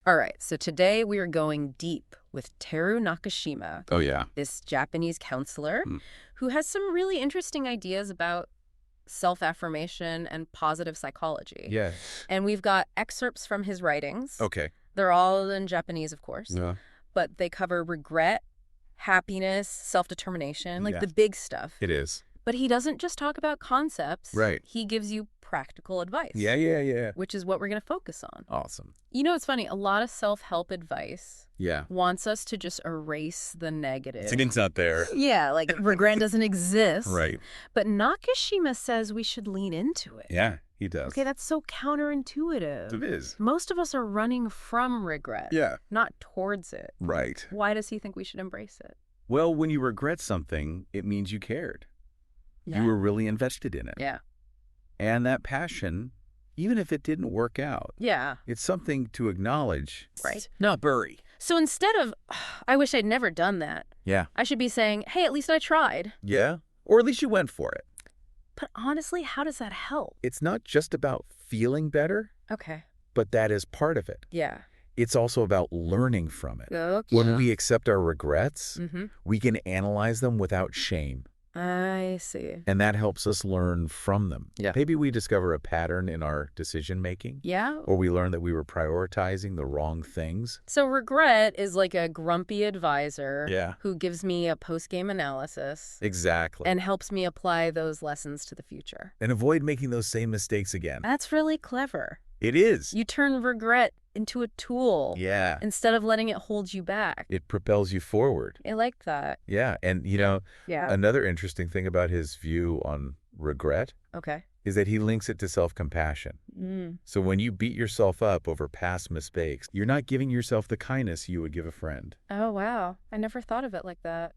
All right, so today we are going deep with Teru Nakashima, Oh, yeah. this Japanese counselor who has some really interesting ideas about self-affirmation and positive psychology. Yeah. And we've got excerpts from his writings. Okay. They're all in Japanese, of course, Yeah. but they cover regret, happiness, self-determination, like Yeah. the big stuff. It is. But he doesn't just talk about concepts. Right. He gives you practical advice. Yeah. Which is what we're going to focus on. Awesome. You know, it's funny. A lot of self-help advice Yeah. wants us to just erase the negative. It's not there. Yeah, like regret doesn't exist. Right. But Nakashima says we should lean into it. Yeah, he does. Okay, that's so counterintuitive. It is. Most of us are running from regret. Yeah. Not towards it. Right. Why does he think we should embrace it? Well, when you regret something, it means you cared. Yeah. You were really invested in it. Yeah. And that passion, even if it didn't work out, Yeah. it's something to acknowledge. Right. Not bury. So instead of, I wish I'd never done that, Yeah. I should be saying, hey, at least I tried. Yeah. Or at least you went for it. But honestly, how does that help? It's not just about feeling better, Okay. but that is part of it. Yeah. It's also about learning from it. Okay. When we accept our regrets, Mm-hmm. we can analyze them without shame. I see. And that helps us learn from them. Yeah. Maybe we discover a pattern in our decision-making. Yeah. Or we learn that we were prioritizing the wrong things. So regret is like a grumpy advisor Yeah. who gives me a post-game analysis Exactly. and helps me apply those lessons to the future. And avoid making those same mistakes again. That's really clever. It is. You turn regret into a tool Yeah. instead of letting it hold you back. It propels you forward. I like that. Yeah. And, Yeah. another interesting thing about his view on regret Okay. is that he links it to self-compassion. So when you beat yourself up over past mistakes, you're not giving yourself the kindness you would give a friend. Oh, wow. I never thought of it like that.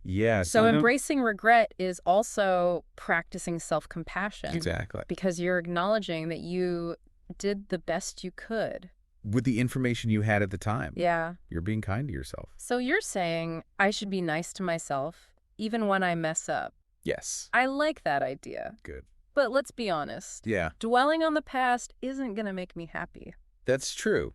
Yeah. So embracing regret is also practicing self-compassion. Exactly. Because you're acknowledging that you did the best you could. With the information you had at the time. Yeah. You're being kind to yourself. So you're saying I should be nice to myself even when I mess up. Yes. I like that idea. Good. But let's be honest. Yeah. Dwelling on the past isn't going to make me happy. That's true.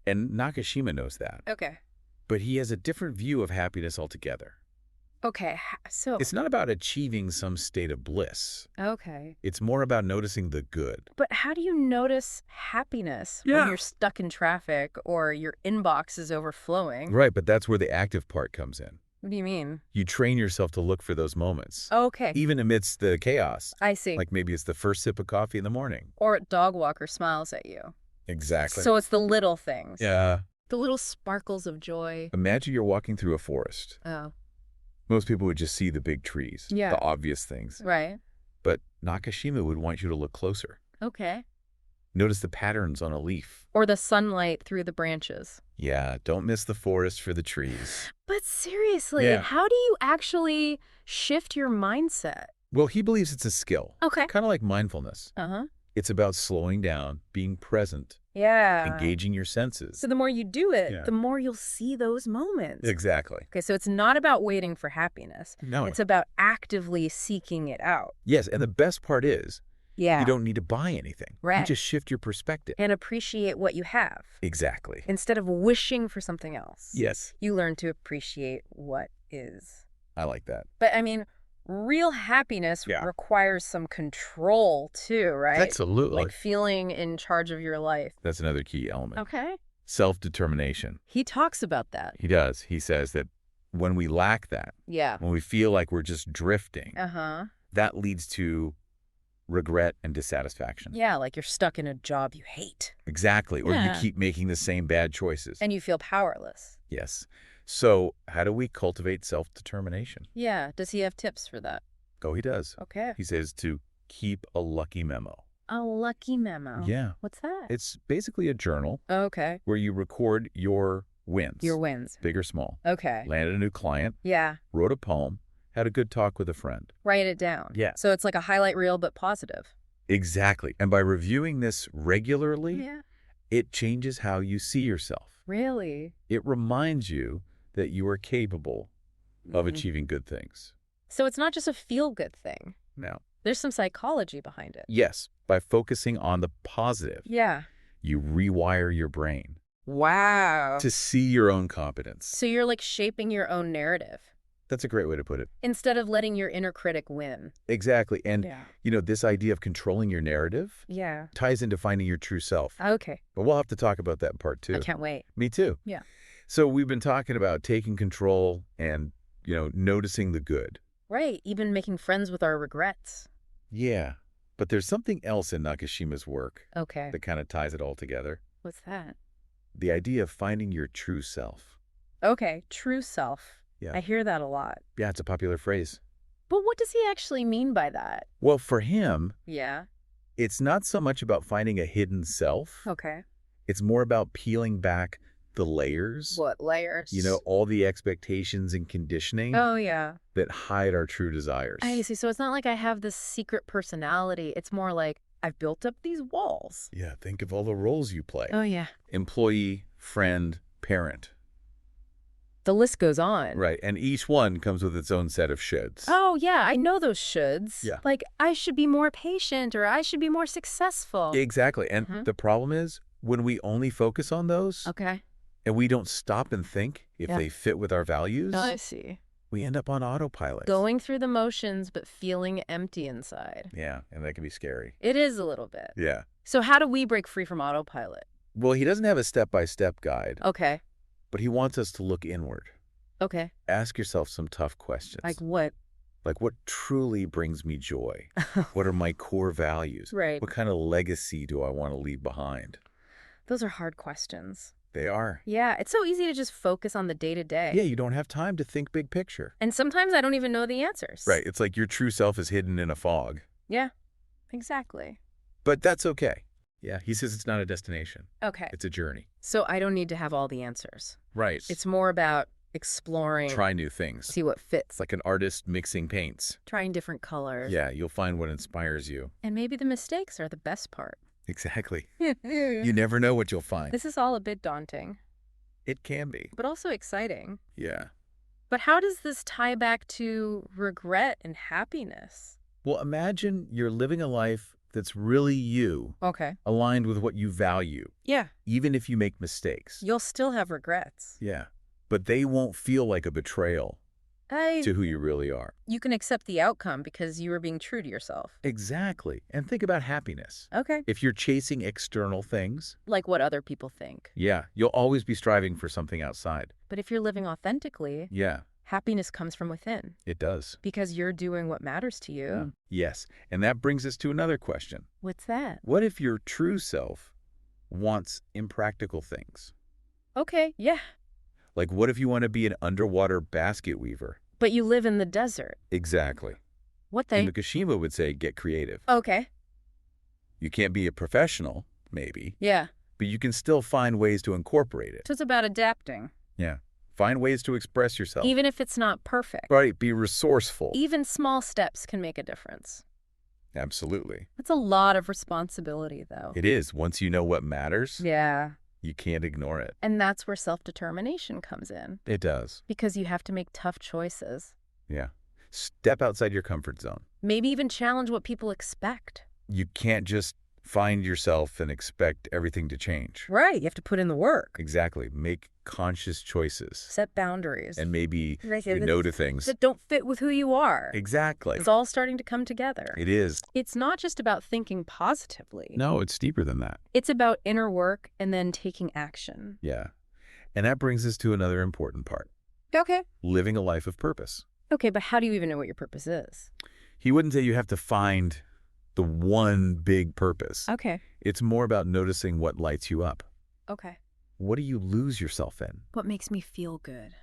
And Nakashima knows that. Okay. But he has a different view of happiness altogether. Okay. So. It's not about achieving some state of bliss. Okay. It's more about noticing the good. But how do you notice happiness when you're stuck in traffic or your inbox is overflowing? Right, but that's where the active part comes in. What do you mean? You train yourself to look for those moments. Okay. Even amidst the chaos. I see. Like maybe it's the first sip of coffee in the morning. Or a dog walker smiles at you. Exactly. So it's the little things. Yeah. The little sparkles of joy. Imagine you're walking through a forest. Oh. Most people would just see the big trees, Yeah. the obvious things. Right. But Nakashima would want you to look closer. Okay. Notice the patterns on a leaf. Or the sunlight through the branches. Yeah, don't miss the forest for the trees. But seriously, Yeah. how do you actually shift your mindset? Well, he believes it's a skill. Okay. Kind of like mindfulness. Uh-huh. It's about slowing down, being present, Yeah. engaging your senses. So the more you do it, Yeah. the more you'll see those moments. Exactly. Okay, so it's not about waiting for happiness. No. It's about actively seeking it out. Yes, and the best part is Yeah. you don't need to buy anything. Right. You just shift your perspective. And appreciate what you have. Exactly. Instead of wishing for something else. Yes. You learn to appreciate what is. I like that. But I mean, real happiness Yeah. requires some control too, right? Absolutely. Like feeling in charge of your life. That's another key element. Okay. Self-determination. He talks about that. He does. He says that when we lack that, Yeah. when we feel like we're just drifting, Uh-huh. that leads to regret and dissatisfaction. Yeah, like you're stuck in a job you hate. Exactly. Or Yeah. you keep making the same bad choices. And you feel powerless. Yes. So how do we cultivate self-determination? Yeah. Does he have tips for that? Oh, he does. Okay. He says to keep a lucky memo. A lucky memo. Yeah. What's that? It's basically a journal Okay. where you record your wins. Your wins. Big or small. Okay. Landed a new client, Yeah. wrote a poem, had a good talk with a friend. Write it down. Yeah. So it's like a highlight reel, but positive. Exactly. And by reviewing this regularly, Yeah. it changes how you see yourself. Really? It reminds you that you are capable of Mhm. achieving good things. So it's not just a feel-good thing. Now, There's some psychology behind it. yes, by focusing on the positive, Yeah. you rewire your brain. Wow. to see your own competence. So you're like shaping your own narrative That's a great way to put it. instead of letting your inner critic win. Exactly. And, Yeah. this idea of controlling your narrative Yeah. ties into finding your true self. Okay. But we'll have to talk about that in part 2. I can't wait. Me too. Yeah. So we've been talking about taking control and, noticing the good. Right. Even making friends with our regrets. Yeah. But there's something else in Nakashima's work Okay. that kind of ties it all together. What's that? The idea of finding your true self. Okay. True self. Yeah. I hear that a lot. Yeah, it's a popular phrase. But what does he actually mean by that? Well, for him, Yeah. it's not so much about finding a hidden self. Okay. It's more about peeling back the layers. What layers? All the expectations and conditioning Oh, yeah. that hide our true desires. I see. So it's not like I have this secret personality. It's more like I've built up these walls. Yeah, think of all the roles you play. Oh, yeah. Employee, friend, parent. The list goes on. Right, and each one comes with its own set of shoulds. Oh, yeah. I know those shoulds. Yeah. Like, I should be more patient or I should be more successful. Exactly, and the problem is when we only focus on those Okay. and we don't stop and think if they fit with our values, I see. we end up on autopilot. Going through the motions but feeling empty inside. Yeah, and that can be scary. It is a little bit. Yeah. So how do we break free from autopilot? Well, he doesn't have a step-by-step guide, Okay. but he wants us to look inward. Okay. Ask yourself some tough questions. Like what? Like, what truly brings me joy? What are my core values? Right. What kind of legacy do I want to leave behind? Those are hard questions. They are. Yeah, it's so easy to just focus on the day-to-day. Yeah, you don't have time to think big picture. And sometimes I don't even know the answers. Right. It's like your true self is hidden in a fog. Yeah, exactly. But that's okay. Yeah, he says it's not a destination. Okay. It's a journey. So I don't need to have all the answers. Right. It's more about exploring. Try new things. See what fits. It's like an artist mixing paints. Trying different colors. Yeah, you'll find what inspires you. And maybe the mistakes are the best part. Exactly. You never know what you'll find. This is all a bit daunting, It can be. but also exciting. Yeah. But how does this tie back to regret and happiness? Well, imagine you're living a life that's really you, Okay. aligned with what you value, Yeah. even if you make mistakes. You'll still have regrets. Yeah. But they won't feel like a betrayal to who you really are. You can accept the outcome because you were being true to yourself. Exactly. And think about happiness. Okay. If you're chasing external things, Like what other people think. yeah, you'll always be striving for something outside. But if you're living authentically, Yeah, happiness comes from within it does. because you're doing what matters to you. Yes. And that brings us to another question. What's that? What if your true self wants impractical things? Okay, yeah. Like, what if you want to be an underwater basket weaver? But you live in the desert. Exactly. What And they? Nakashima would say, get creative. Okay. You can't be a professional, maybe, Yeah. but you can still find ways to incorporate it. So it's about adapting. Yeah. Find ways to express yourself. Even if it's not perfect. Right. Be resourceful. Even small steps can make a difference. Absolutely. That's a lot of responsibility, though. It is. Once you know what matters, Yeah. you can't ignore it. And that's where self-determination comes in. It does. Because you have to make tough choices. Yeah. Step outside your comfort zone. Maybe even challenge what people expect. You can't just find yourself and expect everything to change. Right. You have to put in the work. Exactly. Make conscious choices. Set boundaries. And maybe Right, you no to things. that don't fit with who you are. Exactly. It's all starting to come together. It is. It's not just about thinking positively. No, it's deeper than that. It's about inner work and then taking action. Yeah. And that brings us to another important part. Okay. Living a life of purpose. Okay, but how do you even know what your purpose is? He wouldn't say you have to find the one big purpose. Okay. It's more about noticing what lights you up. Okay. What do you lose yourself in? What makes me feel good?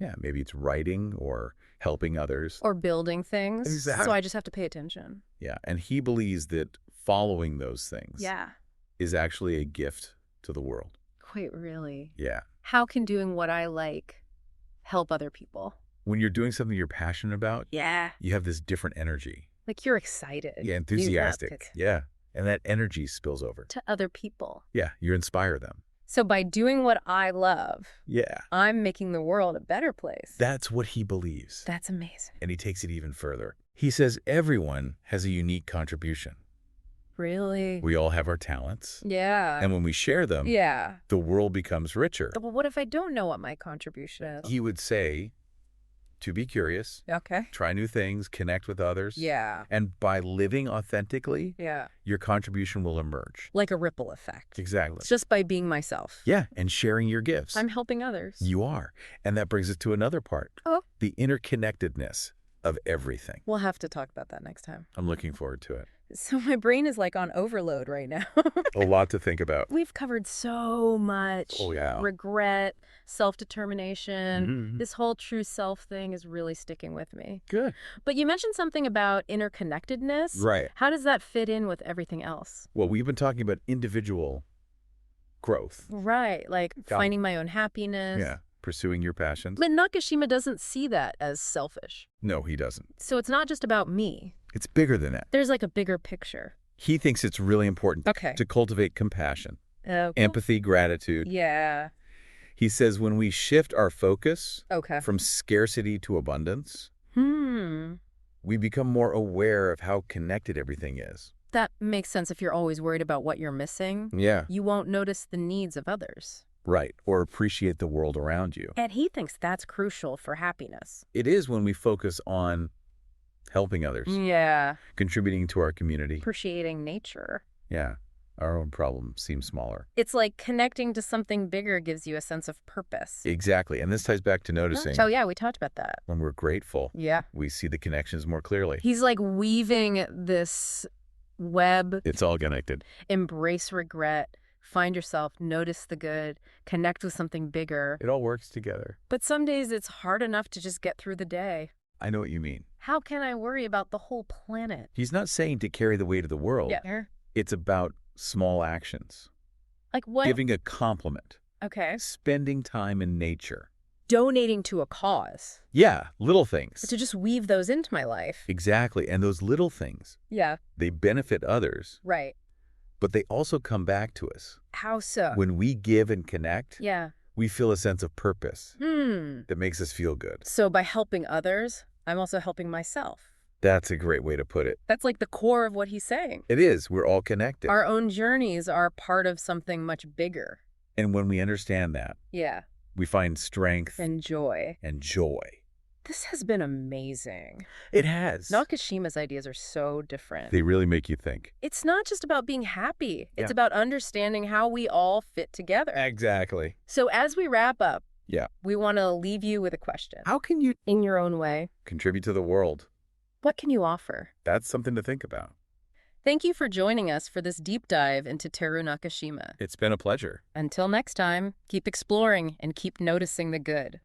Yeah, maybe it's writing or helping others. Or building things. Exactly. So I just have to pay attention. Yeah, and he believes that following those things Yeah. is actually a gift to the world. Wait, really? Yeah. How can doing what I like help other people? When you're doing something you're passionate about, Yeah. you have this different energy. Like you're excited. Yeah, enthusiastic. Use that Yeah, and that energy spills over. to other people. Yeah, you inspire them. So by doing what I love, Yeah. I'm making the world a better place. That's what he believes. That's amazing. And he takes it even further. He says everyone has a unique contribution. Really? We all have our talents. Yeah. And when we share them, Yeah. the world becomes richer. But what if I don't know what my contribution is? He would say to be curious, Okay. try new things, connect with others. Yeah. And by living authentically, Yeah. your contribution will emerge. Like a ripple effect. Exactly. It's just by being myself. Yeah, and sharing your gifts. I'm helping others. You are. And that brings us to another part. Oh. The interconnectedness of everything. We'll have to talk about that next time. I'm looking forward to it. So my brain is like on overload right now. A lot to think about. We've covered so much. Oh, yeah. Regret, self-determination. Mm-hmm. This whole true self thing is really sticking with me. Good. But you mentioned something about interconnectedness. Right. How does that fit in with everything else? Well, we've been talking about individual growth. Right, like finding my own happiness. Yeah, pursuing your passions. But Nakashima doesn't see that as selfish. No, he doesn't. So it's not just about me. It's bigger than that. There's like a bigger picture. He thinks it's really important to cultivate compassion, empathy, gratitude. Yeah. He says when we shift our focus Okay. from scarcity to abundance, Hmm. we become more aware of how connected everything is. That makes sense if you're always worried about what you're missing. Yeah. You won't notice the needs of others. Right. Or appreciate the world around you. And he thinks that's crucial for happiness. It is when we focus on helping others, Yeah. contributing to our community. Appreciating nature. Yeah. Our own problems seem smaller. It's like connecting to something bigger gives you a sense of purpose. Exactly. And this ties back to noticing. Oh, yeah, we talked about that. When we're grateful, Yeah. we see the connections more clearly. He's like weaving this web. It's all connected. Embrace regret. Find yourself, notice the good, connect with something bigger. It all works together. But some days it's hard enough to just get through the day. I know what you mean. How can I worry about the whole planet? He's not saying to carry the weight of the world. Yeah. It's about small actions. Like what? Giving a compliment. Okay. Spending time in nature. Donating to a cause. Yeah, little things. To just weave those into my life. Exactly. And those little things, Yeah. they benefit others, Right. but they also come back to us. How so? When we give and connect, Yeah. we feel a sense of purpose that makes us feel good. So by helping others, I'm also helping myself. That's a great way to put it. That's like the core of what he's saying. It is. We're all connected. Our own journeys are part of something much bigger. And when we understand that, Yeah. we find strength And joy. and joy. This has been amazing. It has. Nakashima's ideas are so different. They really make you think. It's not just about being happy. It's Yeah. about understanding how we all fit together. Exactly. So as we wrap up, Yeah. we want to leave you with a question. How can you In your own way, contribute to the world? what can you offer? That's something to think about. Thank you for joining us for this deep dive into Teru Nakashima. It's been a pleasure. Until next time, keep exploring and keep noticing the good.